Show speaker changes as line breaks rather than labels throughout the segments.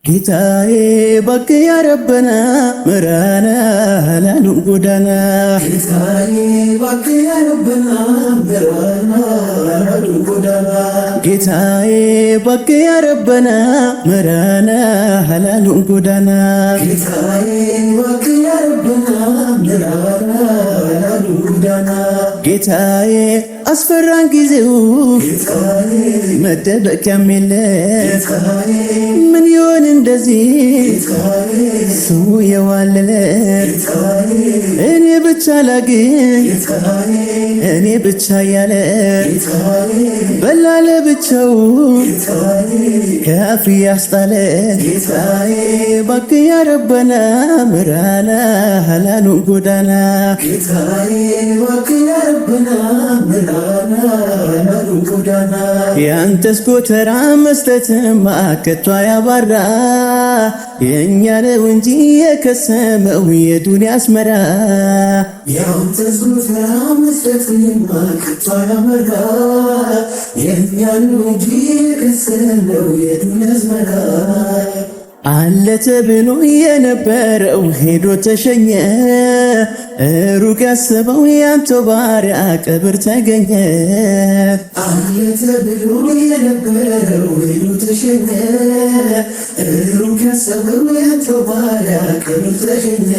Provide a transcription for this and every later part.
ጌታዬ እባክህ ያ ረበና ምራና ሐላሉን ጎዳና ጌታዬ እባክህ ያ ረበና ምራና ሐላሉን ጎዳና ጌታዬ እባክህ ያ ረበና ምራና ሐላሉን ጎዳና ጌታዬ እባክህ ያ ረበና ምራና ሐላሉን ጎዳና ጌታዬ አስፈራን ጊዜው መደበቂያም የለ ምን ይሆን እንደዚህ ሰው የዋለለ እኔ ብቻ ላግኝ እኔ ብቻ ያለ በላለ ብቻው ከአፍ ያስጣለ ጌታዬ እባክህ ያ ረበና ምራና ሐላሉን ጎዳና ጌታዬ እባክህ ያ ረበና ምራና ሐላሉን ጎዳና ያንተስ ጎተራ መስጠትማ ከቶ ያባራ የእኛ ነው እንጂ የከሰመው የዱንያ አስመራ ያንተስ ጎተራ መስጠትማ ከቶ ያባራ የእኛ ነው እንጂ የከሰመው የዱንያ አስመራ አለ ተብሎ የነበረው ሄዶ ተሸኘ ሩቅ ያሰበው ያንተው ባሪያ ቀብር ተገኘ አለ ተብሎ የነበረው ሄዶ ተሸኘ ሩቅ ያሰበው ያንተው ባሪያ ቀብር ተገኘ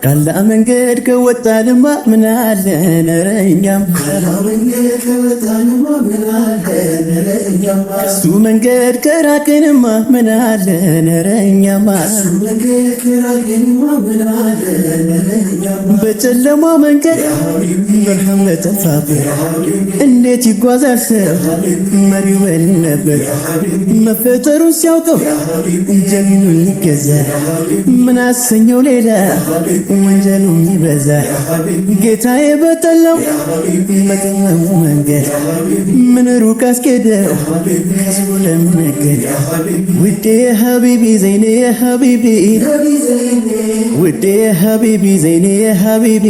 ካላ መንገድ ከወጣንማ ምን አለ ነረኛም ካላ መንገድ ከወጣንማ ምን አለ ነረኛም እሱ መንገድ ከራቅንማ ምን አለ ነረኛማ እሱ መንገድ ከራቅንማ ምን አለ ነረኛማ በጨለማ መንገድ ብርሃን በጠፋበት እንዴት ይጓዛል ሰው መሪው በል ነበር መፈጠሩን ሲያውቀው ጀሚኑን ሊገዛ ምን አሰኘው ሌላ ወንጀሉ ይበዛ ጌታዬ በጠላው መጠመሙ መንገድ ምን ሩቅ አስኬደው ህዝቡ ለመነገድ ውዴ ሀቢቢ ዘይኔ ሀቢቢ ውዴ ሀቢቢ ዘይኔ ሀቢቢ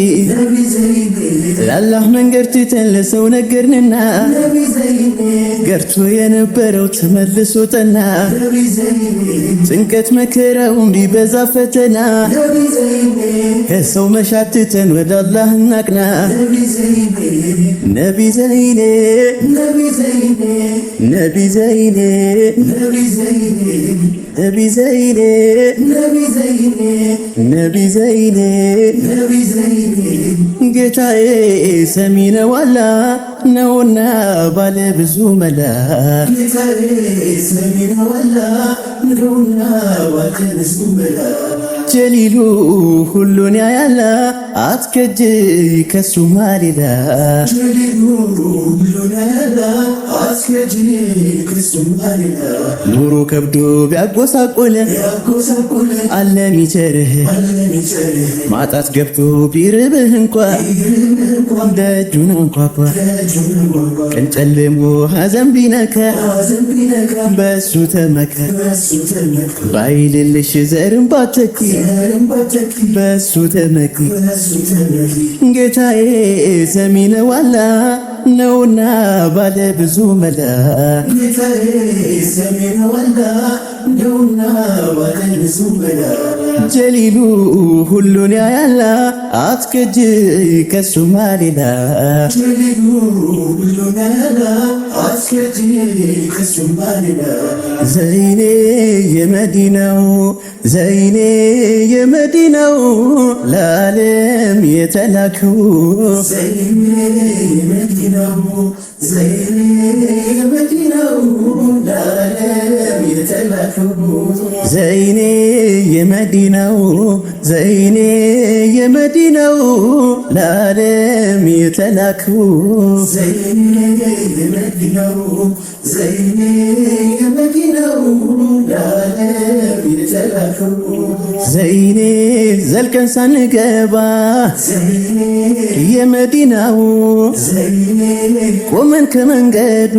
ለአላህ መንገድ ትተን ለሰው ነገርንና ገርቶ የነበረው ተመልሶ ጠና ጭንቀት መከራውን ቢበዛ ፈተና ከሰው መሻትተን ወደ አላህ እናቅና ነቢ ዘይኔ ነቢ ዘይኔ ነቢ ዘይኔ ነቢ ዘይኔ ነቢ ዘይኔ ነቢ ዘይኔ ነቢ ዘይኔ ነቢ ዘይኔ ጌታዬ ሰሚ ነው አላህ ነውና ባለ ብዙ መላ ጌታዬ ሰሚ ነው አላህ ነውና ባለ ብዙ መላ ጀሊሉ ሁሉን ያያላ አትከጅ ከሱ ማሌላ ጀሊሉ ሁሉን ያያላ አትከጅ ከሱ ማሌላ ኑሮ ከብዶ ቢያጎሳቆለ አለ ሚቸርህ ማጣት ገብቶ ቢርብህ እንኳ ደጁን እንኳኳ ቀን ጨልሞ ሐዘን ቢነካ በሱ ተመካ ባይልልሽ ዘርን ባትተኪ በሱ ተመኪ ጌታዬ ሰሚ ነው አላህ ነውና ባለ ብዙ መላ ጌታዬ ሰሚ ነው አላህ ነውና ባለ ብዙ መላ ጀሊሉ ሁሉን ያያላ አትከጅ ከሱ ማሌላ ጀሊሉ ሁሉን ያያላ አትከጅ ከሱ ማሌላ ዘይኔ የመዲናው ዘይኔ የመዲናው ለዓለም የተላከው ዘይኔ የመዲናው ዘይኔ የመዲናው ለዓለም የተላከው ዘይኔ የመዲናው ዘይኔ የመዲናው ለዓለም የተላከው ዘይኔ የመዲናው ዘይኔ የመዲናው ለዓለም የተላከው ዘይኔ ዘልቀን ሳንገባ የመዲናው ቆመን ከመንገዱ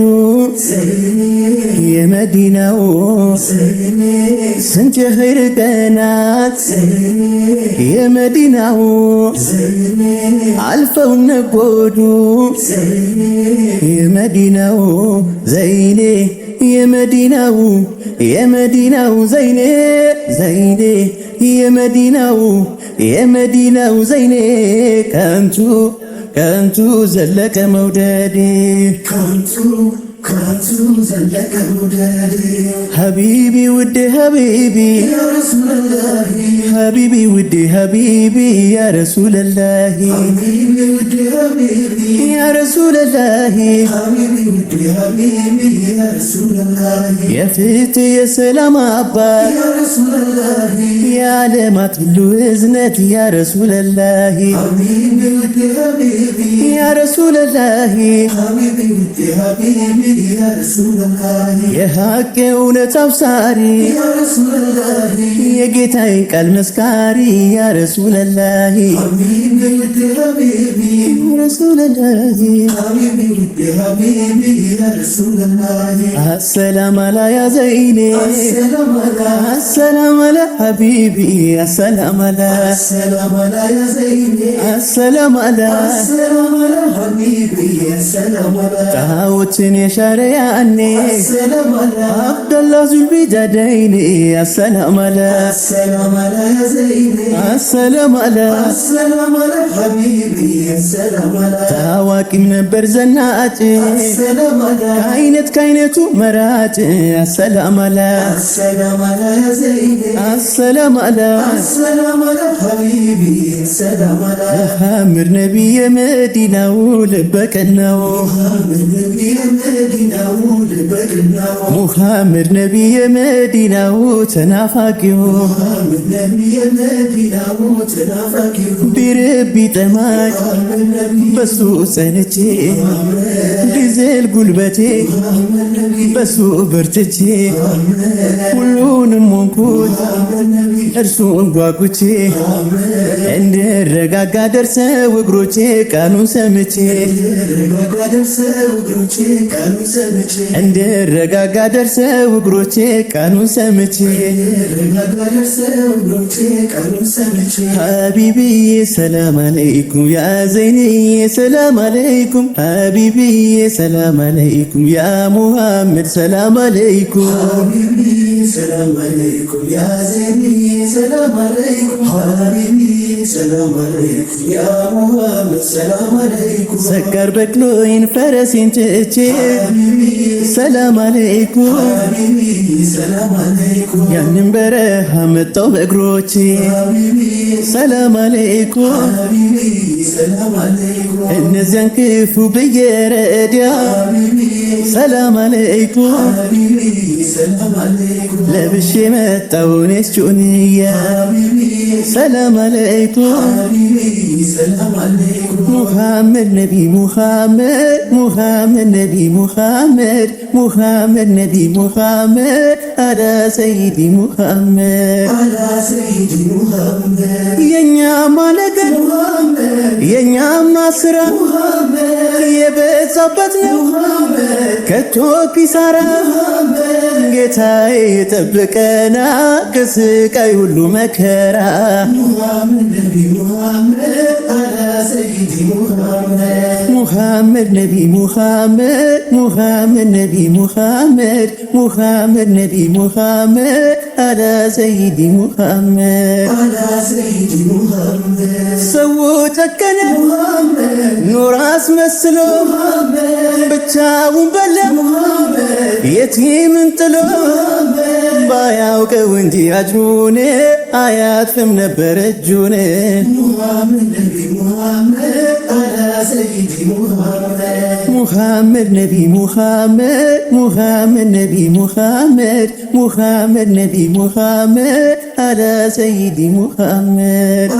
የመዲናው ስንት የኸይር ቀናት የመዲናው አልፈው ነጎዱ የመዲናው ዘይኔ የመዲናው ዘይኔ የመዲናው ዘይኔ ከንቱ ዘለቀ መውደዴ ከንቱ ዘለቀ መውደዴ ሀቢቢ ውዴ ሀቢቢ ያ ረሱለላህ ሀቢቢ ውዴ ሀቢቢ ያ ረሱለላህ ሀቢቢ ውዴ ሀቢቢ ያ ረሱለላህ ሀቢቢ ውዴ ሀቢቢ ያ ረሱለላህ የፍትህ የሰላም አባት ያ ረሱለላህ የዓለማት ሁሉ እዝነት ያ ረሱለላህ ሀቢቢ ውዴ ሀቢቢ ያ ረሱለላህ ሀቢቢ ውዴ ሀቢቢ ያ ረሱለላህ የሐቅ እውነት አብሳሪ ያ ረሱለላህ የጌታዬ ቃል መስካሪ ያ ረሱለላህ ሀቢቢ ውዴ ሀቢቢ ያ ረሱለላህ ሀቢቢ ውዴ ሀቢቢ ያ ረሱለላህ አሰላም አላ ያ ዘይኔ አሰላም አላ ሀቢቢ አሰላም አላ ያ ዘይኔ አሰላም አላ ሀቢቢ አሰላም አላ ጣዖትን የሻረ ያኔ አብደላህ ዙልቢዳደይኔ አሰላም አላ ያ ዘይኔ አሰላም አላ ሀቢቢ አሰላም አላ ታዋቂም ነበር ዘናጭ ከአይነቱ መራጭ አሰላም አላ ያ ዘይኔ አሰላም አላ ሀቢቢ አሰላም አላ ሙሐመድ ነቢየ መዲናው ልበቀናው ሙሐመድ ነቢየ መዲናው ተናፋቂው ቢርብ ቢጠማኝ በሱ ጸንቼ ዲዘል ጉልበቴ በሱ በርትቼ ሁሉንም ሆንኩት እርሱን ጓጉቼ እንድረጋጋ ደርሰው እግሮቼ ቃሉን ሰምቼ እንድረጋጋ ደርሰው እግሮቼ ቃሉን ሰምቼ ሀቢቢዬ ሰላም አለይኩም ያ ዘይንዬ ሰላም አለይኩም ሀቢቢዬ ሰላም አለይኩም ያ ሙሐመድ ሰላም አለይኩም ሰላም አለይኩም ያ ዘይንዬ ሰላም አለይኩም ሀቢቢዬ ሰላም አለይኩም ያ ሙሐመድ ሰላም አለይኩም ሰጋር በቅሎይን ፈረሴን ትቼ ሰላም አለይኩም ያንን በረሃ መጣው በእግሮቼ ሰላም አለይኩም እነዚያን ክፉ ብየረዲያ ሰላም አለይኩም ለብሼ መጣው እኔስ ጩንያ ሰላም አለይኩም ሙሐመድ ነቢ ሙሐመድ ነቢ ሙሐመድ ነቢ ሙሐመድ አላ ሰይዲ ሙሐመድ የኛማ ነገር የኛማ ስራ የበዛበት ነው ከቶ ኪሳራ ጌታዬ ጠብቀና ከስቃይ ሁሉ መከራ ሙሐመድ ነቢ ሙሐመድ ነቢ ሙሐመድ ነቢ ሙሐመድ አላ ሰይዲ ሙሐመድ ሰው ጨከነ ኑር አስመስሎ ብቻውን በላ የቲምን ጥሎ ባያውቀው እንጂ አጅሩን አያጥፍም ነበር እጁን ሙሐመድ ነቢ ሙሐመድ ነቢ ሙሐመድ ነቢ ሙሐመድ አላ ሰይዲ ሙሐመድ